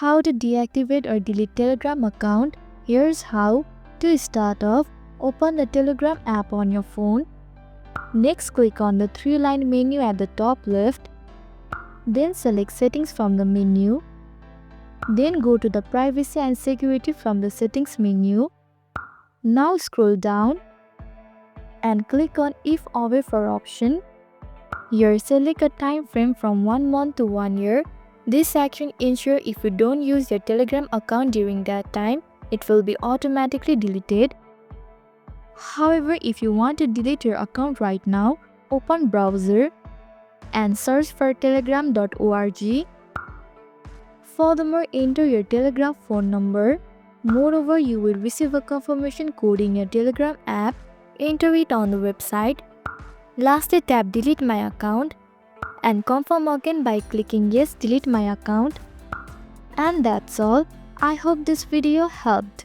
How to deactivate or delete Telegram account? Here's how. To start off, open the Telegram app on your phone. Next, click on the three-line menu at the top left. Then select Settings from the menu. Then go to the Privacy and Security from the Settings menu. Now scroll down and click on If or Waiver option. Here select a time frame from 1 month to 1 year. This action ensures if you don't use your Telegram account during that time, it will be automatically deleted. However, if you want to delete your account right now, open browser and search for telegram.org. Furthermore, enter your Telegram phone number. Moreover, you will receive a confirmation code in your Telegram app. Enter it on the website. Lastly, tap Delete My Account and confirm again by clicking Yes, delete my account. And that's all. I hope this video helped.